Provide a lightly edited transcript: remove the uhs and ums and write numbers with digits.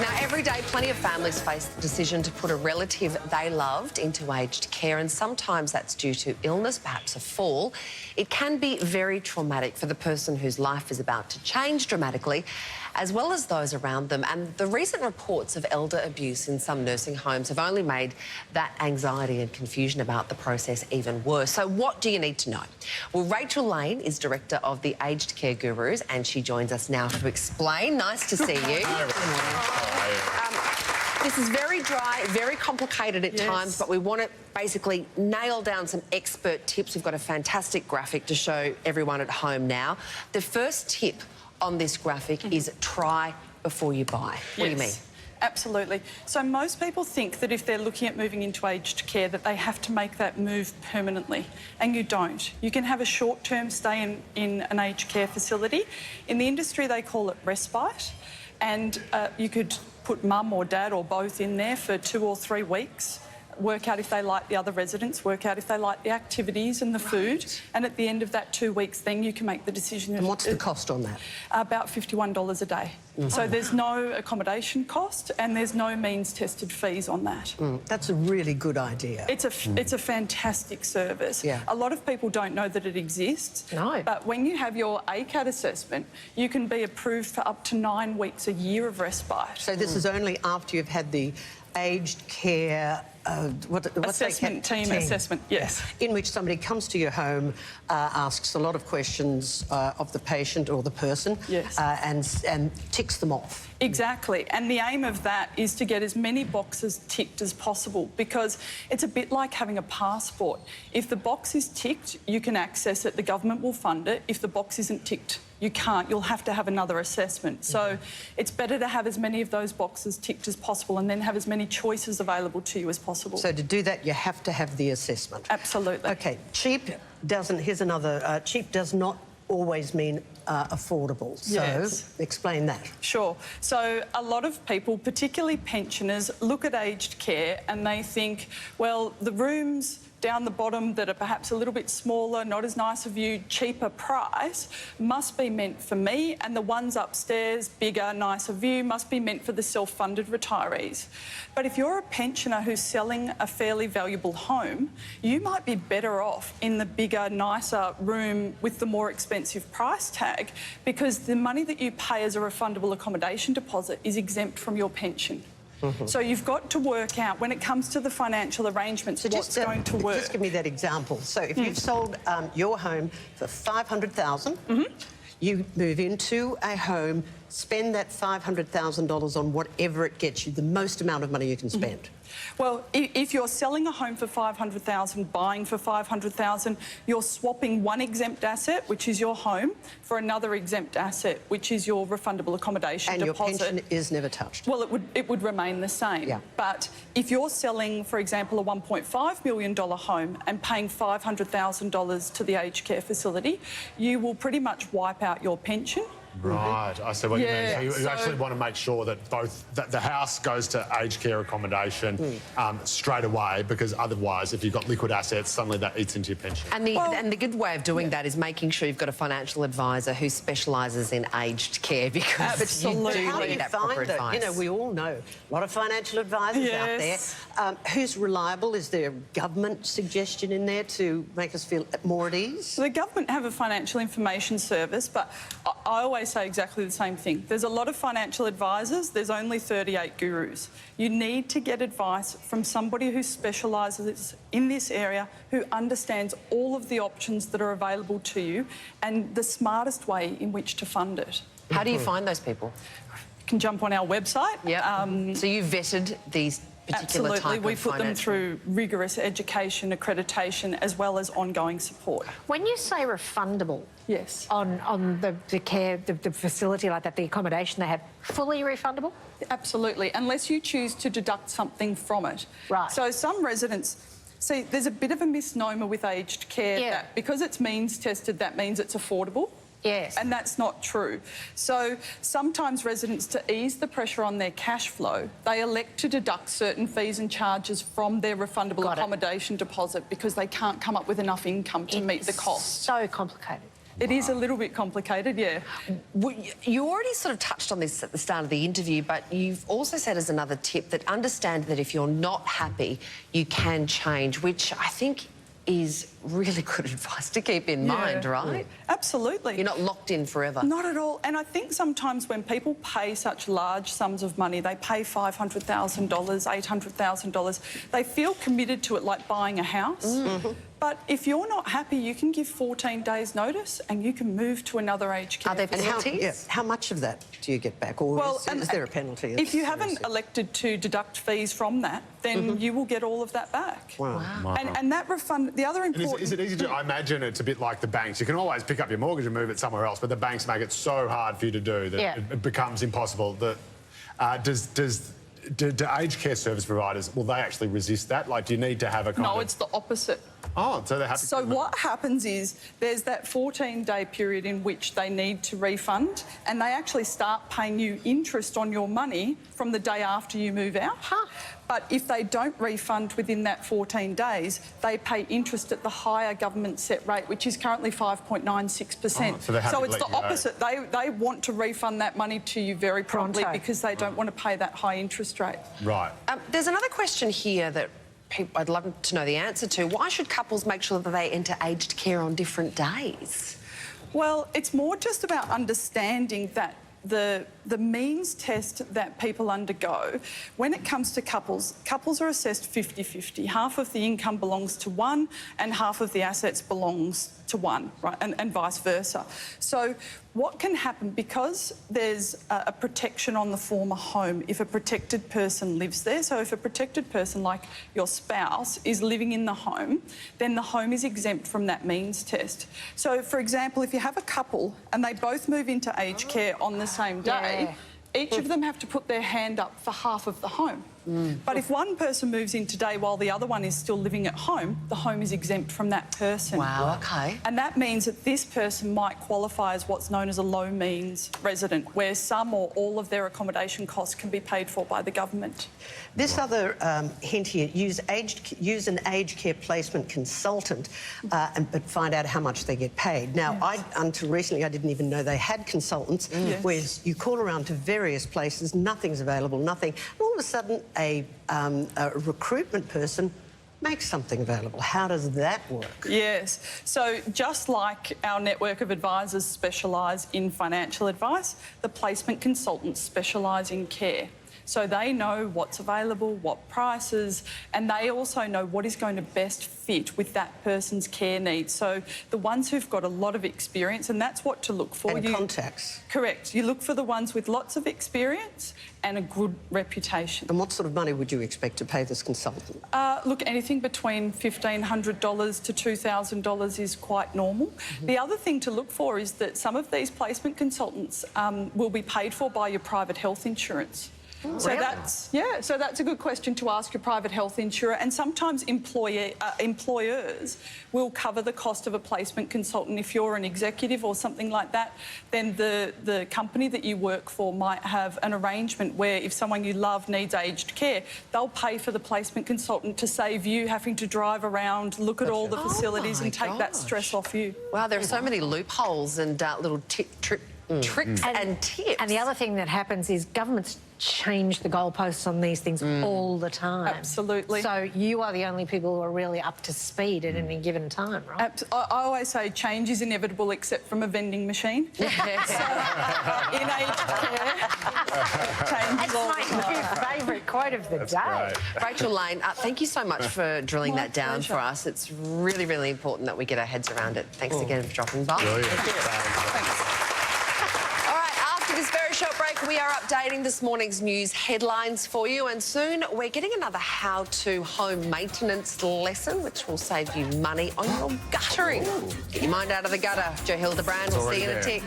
Now, every day, plenty of families face the decision to put a relative they loved into aged care, and sometimes that's due to illness, perhaps a fall. It can be very traumatic for the person whose life is about to change dramatically, as well as those around them. And the recent reports of elder abuse in some nursing homes have only made that anxiety and confusion about the process even worse. So what do you need to know? Well, Rachel Lane is director of the Aged Care Gurus, and she joins us now to explain. Nice to see you. This is very dry, very complicated at times, but we want to basically nail down some expert tips. We've got a fantastic graphic to show everyone at home now. The first tip on this graphic is try before you buy. What do you mean? Absolutely. So most people think that if they're looking at moving into aged care that they have to make that move permanently, and you don't. You can have a short-term stay in an aged care facility. In the industry they call it respite, and you could put mum or dad or both in there for 2 or 3 weeks, work out if they like the other residents, work out if they like the activities and the food, and at the end of that 2 weeks then you can make the decision. And what's the cost on that? About $51 a day. So there's no accommodation cost and there's no means-tested fees on that. That's a really good idea. It's a fantastic service. Yeah. A lot of people don't know that it exists. No. But when you have your ACAT assessment, you can be approved for up to 9 weeks, a year of respite. So this is only after you've had the aged care assessment team assessment, yes. In which somebody comes to your home, asks a lot of questions of the patient or the person, yes. And ticks them off. Exactly, and the aim of that is to get as many boxes ticked as possible, because it's a bit like having a passport. If the box is ticked, you can access it, the government will fund it. If the box isn't ticked, you can't. You'll have to have another assessment. So it's better to have as many of those boxes ticked as possible and then have as many choices available to you as possible. So to do that, you have to have the assessment. Absolutely. OK, cheap doesn't... Here's another... cheap does not always mean affordable. So explain that. Sure. So a lot of people, particularly pensioners, look at aged care and they think, well, the rooms down the bottom that are perhaps a little bit smaller, not as nice a view, cheaper price, must be meant for me, and the ones upstairs, bigger, nicer view, must be meant for the self-funded retirees. But if you're a pensioner who's selling a fairly valuable home, you might be better off in the bigger, nicer room with the more expensive price tag, because the money that you pay as a refundable accommodation deposit is exempt from your pension. So you've got to work out, when it comes to the financial arrangements, what's going to work. Just give me that example. So if you've sold your home for $500,000, you move into a home, spend that $500,000 on whatever it gets you, the most amount of money you can spend. Well, if you're selling a home for $500,000, buying for $500,000, you're swapping one exempt asset, which is your home, for another exempt asset, which is your refundable accommodation deposit. And your pension is never touched. Well, it would remain the same. Yeah. But if you're selling, for example, a $1.5 million home and paying $500,000 to the aged care facility, you will pretty much wipe out your pension. Right, I see what you mean. So you actually want to make sure that the house goes to aged care accommodation straight away, because otherwise, if you've got liquid assets, suddenly that eats into your pension. And the good way of doing that is making sure you've got a financial advisor who specialises in aged care, because you do need that proper advice. You know, we all know a lot of financial advisors out there. Who's reliable? Is there a government suggestion in there to make us feel more at ease? So the government have a financial information service, but I always say exactly the same thing. There's a lot of financial advisors, there's only 38 gurus. You need to get advice from somebody who specialises in this area, who understands all of the options that are available to you and the smartest way in which to fund it. How do you find those people? You can jump on our website. Yeah. So you vetted these particular Absolutely, we put them through rigorous education, accreditation, as well as ongoing support. When you say refundable, yes, on the care, the facility like that, the accommodation they have, fully refundable? Absolutely, unless you choose to deduct something from it. Right. So some residents... See, there's a bit of a misnomer with aged care that because it's means tested, that means it's affordable. Yes. And that's not true. So sometimes residents, to ease the pressure on their cash flow, they elect to deduct certain fees and charges from their refundable accommodation deposit because they can't come up with enough income to meet the cost. So complicated. It is a little bit complicated, yeah. You already sort of touched on this at the start of the interview, but you've also said as another tip that understand that if you're not happy, you can change, which I think is really good advice to keep in mind, right? Absolutely. You're not locked in forever. Not at all. And I think sometimes when people pay such large sums of money, they pay $500,000, $800,000, they feel committed to it like buying a house. But if you're not happy, you can give 14 days notice and you can move to another aged care. Are there facility. penalties? How much of that do you get back? Or is there a penalty? If you haven't elected to deduct fees from that, then you will get all of that back. Wow. And that refund, the other important... Is it easy to... I imagine it's a bit like the banks. You can always pick up your mortgage and move it somewhere else, but the banks make it so hard for you to do that it becomes impossible. That do aged care service providers, will they actually resist that? Like, do you need to have a kind of... No, it's the opposite. Oh, so they're happy. So what happens is there's that 14-day period in which they need to refund, and they actually start paying you interest on your money from the day after you move out. But if they don't refund within that 14 days, they pay interest at the higher government set rate, which is currently 5.96%. So they're happy so to it's let the you go. opposite. They want to refund that money to you very promptly because they don't want to pay that high interest rate. Right. There's another question here that I'd love to know the answer to. Why should couples make sure that they enter aged care on different days? Well, it's more just about understanding that the means test that people undergo, when it comes to couples are assessed 50-50. Half of the income belongs to one and half of the assets belongs to one, right? And vice versa. So what can happen, because there's a protection on the former home if a protected person lives there, so if a protected person like your spouse is living in the home, then the home is exempt from that means test. So, for example, if you have a couple and they both move into aged care on the same day, each of them have to put their hand up for half of the home. But if one person moves in today while the other one is still living at home, the home is exempt from that person. Wow, OK. And that means that this person might qualify as what's known as a low means resident, where some or all of their accommodation costs can be paid for by the government. This other hint here, use an aged care placement consultant but find out how much they get paid. Now, until recently, I didn't even know they had consultants, whereas you call around to various places, nothing's available, nothing. And all of a sudden, a recruitment person makes something available. How does that work? Yes. So just like our network of advisors specialise in financial advice, the placement consultants specialise in care. So they know what's available, what prices, and they also know what is going to best fit with that person's care needs. So the ones who've got a lot of experience, and that's what to look for. And contacts. Correct. You look for the ones with lots of experience and a good reputation. And what sort of money would you expect to pay this consultant? Look, anything between $1,500 to $2,000 is quite normal. The other thing to look for is that some of these placement consultants will be paid for by your private health insurance. So that's a good question to ask your private health insurer. And sometimes employers will cover the cost of a placement consultant. If you're an executive or something like that, then the company that you work for might have an arrangement where if someone you love needs aged care, they'll pay for the placement consultant to save you having to drive around, look at all the facilities and take that stress off you. Wow, there are so many loopholes and little tricks and tips. And the other thing that happens is governments change the goalposts on these things all the time. Absolutely. So you are the only people who are really up to speed at any given time, right? I always say change is inevitable except from a vending machine. So in aged care, change is all the time. That's my new favourite quote of the day. Rachel Lane, thank you so much for drilling My that down pleasure. for us. It's really, really important that we get our heads around it. Thanks again for dropping by. Brilliant. All right, after this very short break, we are updating this morning's news headlines for you, and soon we're getting another how-to home maintenance lesson, which will save you money on your guttering. Get your mind out of the gutter. Joe Hildebrand, we'll see you in a tick.